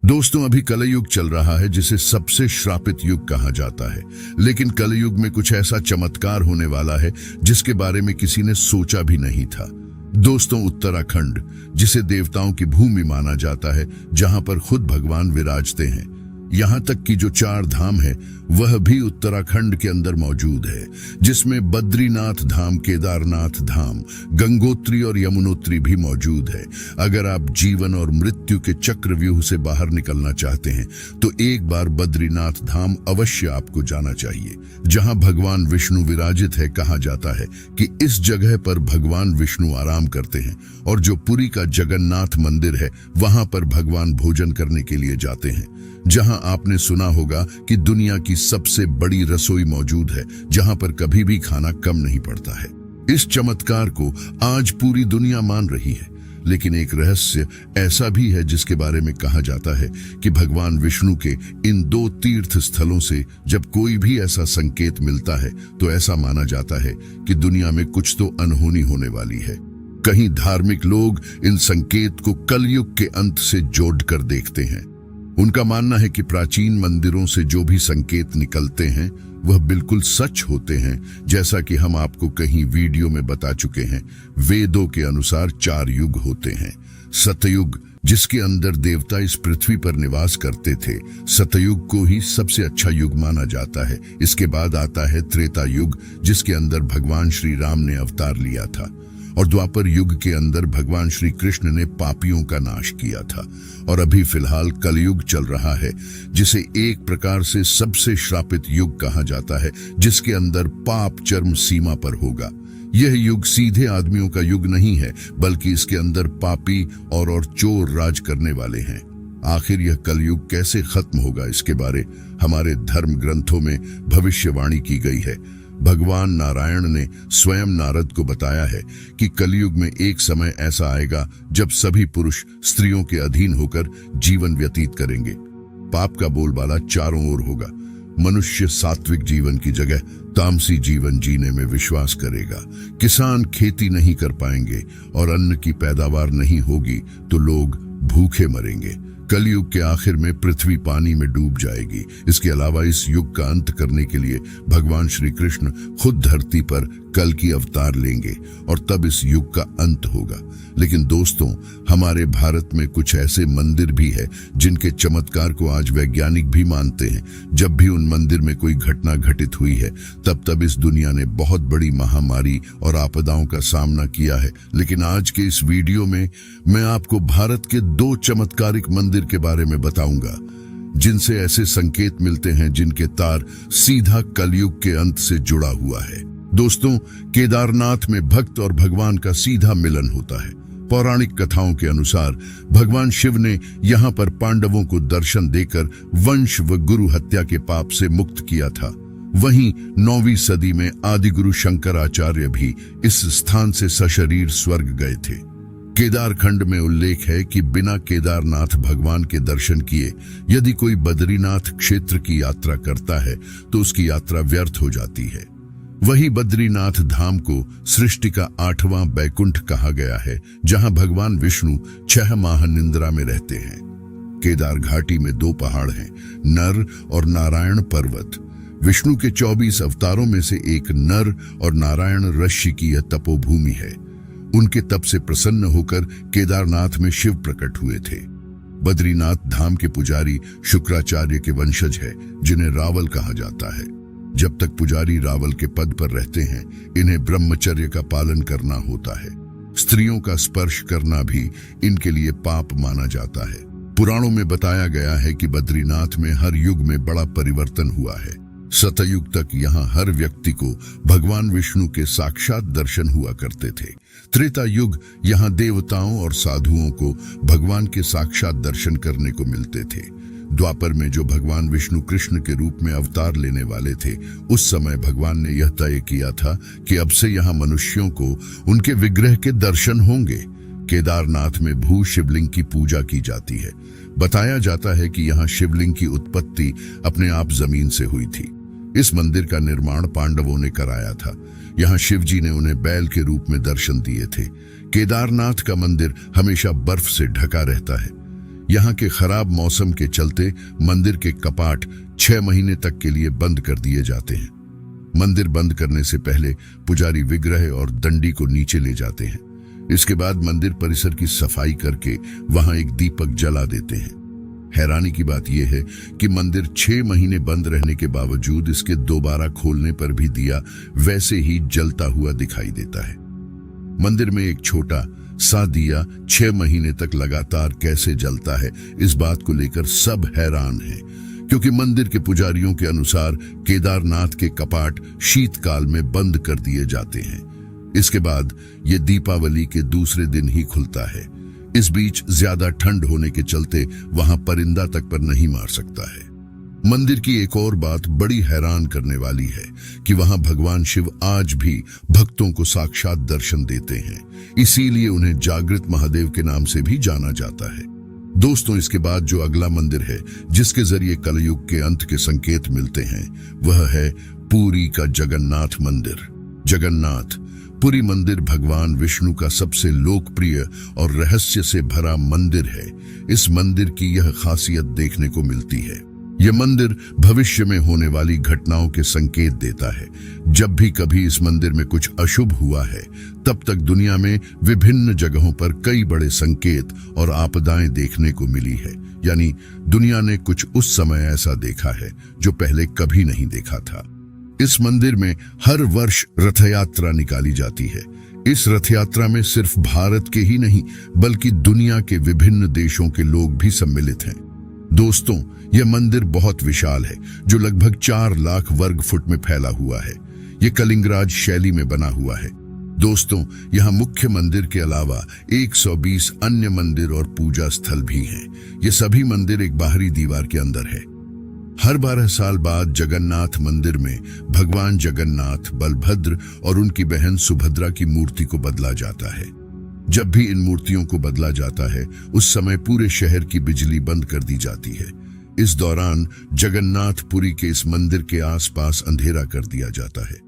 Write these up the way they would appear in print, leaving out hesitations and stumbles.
दोस्तों, अभी कलयुग चल रहा है जिसे सबसे श्रापित युग कहा जाता है। लेकिन कलयुग में कुछ ऐसा चमत्कार होने वाला है जिसके बारे में किसी ने सोचा भी नहीं था। दोस्तों, उत्तराखंड, जिसे देवताओं की भूमि माना जाता है, जहां पर खुद भगवान विराजते हैं, यहाँ तक कि जो 4 धाम है वह भी उत्तराखंड के अंदर मौजूद है, जिसमें बद्रीनाथ धाम, केदारनाथ धाम, गंगोत्री और यमुनोत्री भी मौजूद है। अगर आप जीवन और मृत्यु के चक्रव्यूह से बाहर निकलना चाहते हैं तो एक बार बद्रीनाथ धाम अवश्य आपको जाना चाहिए, जहां भगवान विष्णु विराजित है। कहा जाता है कि इस जगह पर भगवान विष्णु आराम करते हैं और जो पुरी का जगन्नाथ मंदिर है वहां पर भगवान भोजन करने के लिए जाते हैं, जहां आपने सुना होगा कि दुनिया की सबसे बड़ी रसोई मौजूद है, जहां पर कभी भी खाना कम नहीं पड़ता है। इस चमत्कार को आज पूरी दुनिया मान रही है, लेकिन एक रहस्य ऐसा भी है जिसके बारे में कहा जाता है कि भगवान विष्णु के इन 2 तीर्थ स्थलों से जब कोई भी ऐसा संकेत मिलता है तो ऐसा माना जाता है कि दुनिया में कुछ तो अनहोनी होने वाली है। कहीं धार्मिक लोग इन संकेत को कलयुग के अंत से जोड़कर देखते हैं। उनका मानना है कि प्राचीन मंदिरों से जो भी संकेत निकलते हैं वह बिल्कुल सच होते हैं, जैसा कि हम आपको कहीं वीडियो में बता चुके हैं। वेदों के अनुसार 4 युग होते हैं। सतयुग, जिसके अंदर देवता इस पृथ्वी पर निवास करते थे, सतयुग को ही सबसे अच्छा युग माना जाता है। इसके बाद आता है त्रेता युग, जिसके अंदर भगवान श्री राम ने अवतार लिया था, और द्वापर युग के अंदर भगवान श्री कृष्ण ने पापियों का नाश किया था। और अभी फिलहाल कलयुग चल रहा है, जिसे एक प्रकार से सबसे श्रापित युग कहा जाता है, जिसके अंदर पाप चरम सीमा पर होगा। यह युग सीधे आदमियों का युग नहीं है, बल्कि इसके अंदर पापी और चोर राज करने वाले हैं। आखिर यह कलयुग कैसे खत्म होगा, इसके बारे हमारे धर्म ग्रंथों में भविष्यवाणी की गई है। भगवान नारायण ने स्वयं नारद को बताया है कि कलयुग में एक समय ऐसा आएगा जब सभी पुरुष स्त्रियों के अधीन होकर जीवन व्यतीत करेंगे। पाप का बोलबाला चारों ओर होगा। मनुष्य सात्विक जीवन की जगह तामसी जीवन जीने में विश्वास करेगा। किसान खेती नहीं कर पाएंगे और अन्न की पैदावार नहीं होगी तो लोग भूखे मरेंगे। कलयुग के आखिर में पृथ्वी पानी में डूब जाएगी। इसके अलावा इस युग का अंत करने के लिए भगवान श्री कृष्ण खुद धरती पर कल की अवतार लेंगे और तब इस युग का अंत होगा। लेकिन दोस्तों, हमारे भारत में कुछ ऐसे मंदिर भी है जिनके चमत्कार को आज वैज्ञानिक भी मानते हैं। जब भी उन मंदिर में कोई घटना घटित हुई है तब इस दुनिया ने बहुत बड़ी महामारी और आपदाओं का सामना किया है। लेकिन आज के इस वीडियो में मैं आपको भारत के 2 चमत्कारिक मंदिर के बारे में बताऊंगा, जिनसे ऐसे संकेत मिलते हैं जिनके तार सीधा कलयुग के अंत से जुड़ा हुआ है। दोस्तों, केदारनाथ में भक्त और भगवान का सीधा मिलन होता है। पौराणिक कथाओं के अनुसार भगवान शिव ने यहाँ पर पांडवों को दर्शन देकर वंश व गुरु हत्या के पाप से मुक्त किया था। वहीं 9वीं सदी में आदिगुरु शंकराचार्य भी इस स्थान से सशरीर स्वर्ग गए थे। केदारखंड में उल्लेख है कि बिना केदारनाथ भगवान के दर्शन किए यदि कोई बद्रीनाथ क्षेत्र की यात्रा करता है तो उसकी यात्रा व्यर्थ हो जाती है। वही बद्रीनाथ धाम को सृष्टि का 8वां बैकुंठ कहा गया है, जहां भगवान विष्णु 6 माह निंद्रा में रहते हैं। केदार घाटी में 2 पहाड़ हैं, नर और नारायण पर्वत। विष्णु के 24 अवतारों में से एक नर और नारायण ऋषि की यह तपोभूमि है। उनके तप से प्रसन्न होकर केदारनाथ में शिव प्रकट हुए थे। बद्रीनाथ धाम के पुजारी शुक्राचार्य के वंशज है, जिन्हें रावल कहा जाता है। जब तक पुजारी रावल के पद पर रहते हैं, इन्हें ब्रह्मचर्य का पालन करना होता है। स्त्रियों का स्पर्श करना भी इनके लिए पाप माना जाता है। पुराणों में बताया गया है कि बद्रीनाथ में हर युग में बड़ा परिवर्तन हुआ है। सतयुग तक यहाँ हर व्यक्ति को भगवान विष्णु के साक्षात दर्शन हुआ करते थे। त्रेता युग यहाँ देवताओं और साधुओं को भगवान के साक्षात दर्शन करने को मिलते थे। द्वापर में जो भगवान विष्णु कृष्ण के रूप में अवतार लेने वाले थे, उस समय भगवान ने यह तय किया था कि अब से यहाँ मनुष्यों को उनके विग्रह के दर्शन होंगे। केदारनाथ में भू शिवलिंग की पूजा की जाती है। बताया जाता है कि यहाँ शिवलिंग की उत्पत्ति अपने आप जमीन से हुई थी। इस मंदिर का निर्माण पांडवों ने कराया था। यहाँ शिव जी ने उन्हें बैल के रूप में दर्शन दिए थे। केदारनाथ का मंदिर हमेशा बर्फ से ढका रहता है। यहाँ के खराब मौसम के चलते मंदिर के कपाट 6 महीने तक के लिए बंद कर दिए जाते हैं। मंदिर बंद करने से पहले पुजारी विग्रह और दंडी को नीचे ले जाते हैं। इसके बाद मंदिर परिसर की सफाई करके वहां एक दीपक जला देते हैं। हैरानी की बात यह है कि मंदिर 6 महीने बंद रहने के बावजूद इसके दोबारा खोलने पर भी दिया वैसे ही जलता हुआ दिखाई देता है। मंदिर में एक छोटा सा दिया 6 महीने तक लगातार कैसे जलता है, इस बात को लेकर सब हैरान हैं, क्योंकि मंदिर के पुजारियों के अनुसार केदारनाथ के कपाट शीतकाल में बंद कर दिए जाते हैं। इसके बाद ये दीपावली के दूसरे दिन ही खुलता है। इस बीच ज्यादा ठंड होने के चलते वहां परिंदा तक पर नहीं मार सकता है। मंदिर की एक और बात बड़ी हैरान करने वाली है कि वहां भगवान शिव आज भी भक्तों को साक्षात दर्शन देते हैं, इसीलिए उन्हें जागृत महादेव के नाम से भी जाना जाता है। दोस्तों, इसके बाद जो अगला मंदिर है जिसके जरिए कलयुग के अंत के संकेत मिलते हैं, वह है पुरी का जगन्नाथ मंदिर। जगन्नाथ पुरी मंदिर भगवान विष्णु का सबसे लोकप्रिय और रहस्य से भरा मंदिर है। इस मंदिर की यह खासियत देखने को मिलती है, यह मंदिर भविष्य में होने वाली घटनाओं के संकेत देता है। जब भी कभी इस मंदिर में कुछ अशुभ हुआ है, तब तक दुनिया में विभिन्न जगहों पर कई बड़े संकेत और आपदाएं देखने को मिली है। यानी दुनिया ने कुछ उस समय ऐसा देखा है जो पहले कभी नहीं देखा था। इस मंदिर में हर वर्ष रथ यात्रा निकाली जाती है। इस रथ यात्रा में सिर्फ भारत के ही नहीं बल्कि दुनिया के विभिन्न देशों के लोग भी सम्मिलित हैं। दोस्तों, यह मंदिर बहुत विशाल है, जो लगभग 4 लाख वर्ग फुट में फैला हुआ है। यह कलिंगराज शैली में बना हुआ है। दोस्तों, यहाँ मुख्य मंदिर के अलावा 120 अन्य मंदिर और पूजा स्थल भी हैं। ये सभी मंदिर एक बाहरी दीवार के अंदर है। हर 12 साल बाद जगन्नाथ मंदिर में भगवान जगन्नाथ, बलभद्र और उनकी बहन सुभद्रा की मूर्ति को बदला जाता है। जब भी इन मूर्तियों को बदला जाता है, उस समय पूरे शहर की बिजली बंद कर दी जाती है। इस दौरान जगन्नाथपुरी के इस मंदिर के आसपास अंधेरा कर दिया जाता है।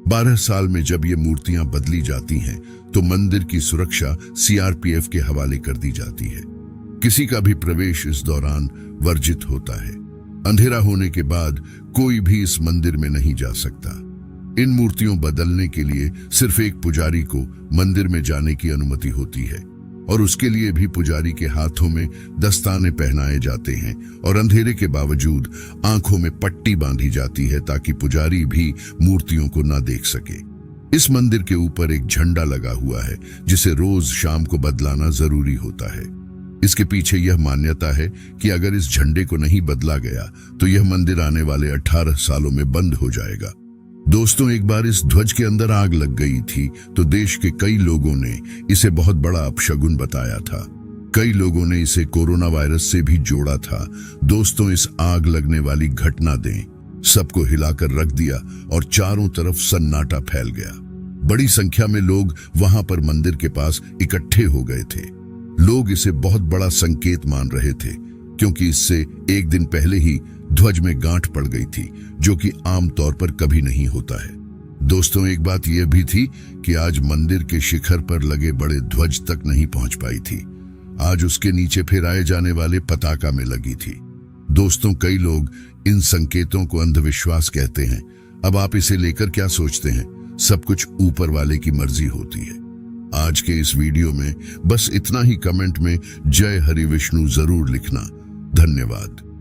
12 साल में जब ये मूर्तियां बदली जाती हैं, तो मंदिर की सुरक्षा सीआरपीएफ के हवाले कर दी जाती है। किसी का भी प्रवेश इस दौरान वर्जित होता है। अंधेरा होने के बाद कोई भी इस मंदिर में नहीं जा सकता। इन मूर्तियों बदलने के लिए सिर्फ एक पुजारी को मंदिर में जाने की अनुमति होती है, और उसके लिए भी पुजारी के हाथों में दस्ताने पहनाए जाते हैं और अंधेरे के बावजूद आंखों में पट्टी बांधी जाती है ताकि पुजारी भी मूर्तियों को ना देख सके। इस मंदिर के ऊपर एक झंडा लगा हुआ है जिसे रोज शाम को बदलाना जरूरी होता है। इसके पीछे यह मान्यता है कि अगर इस झंडे को नहीं बदला गया तो यह मंदिर आने वाले 18 सालों में बंद हो जाएगा। दोस्तों, एक बार इस ध्वज के अंदर आग लग गई थी तो देश के कई लोगों ने इसे बहुत बड़ा अपशगुन बताया था। कई लोगों ने इसे कोरोना वायरस से भी जोड़ा था। दोस्तों, इस आग लगने वाली घटना ने सबको हिलाकर रख दिया और चारों तरफ सन्नाटा फैल गया। बड़ी संख्या में लोग वहां पर मंदिर के पास इकट्ठे हो गए थे। लोग इसे बहुत बड़ा संकेत मान रहे थे, क्योंकि इससे एक दिन पहले ही ध्वज में गांठ पड़ गई थी, जो कि आमतौर पर कभी नहीं होता है। दोस्तों, एक बात यह भी थी कि आज मंदिर के शिखर पर लगे बड़े ध्वज तक नहीं पहुंच पाई थी। आज उसके नीचे फहराए जाने वाले पताका में लगी थी। दोस्तों, कई लोग इन संकेतों को अंधविश्वास कहते हैं। अब आप इसे लेकर क्या सोचते हैं? सब कुछ ऊपर वाले की मर्जी होती है। आज के इस वीडियो में बस इतना ही। कमेंट में जय हरि विष्णु जरूर लिखना। धन्यवाद।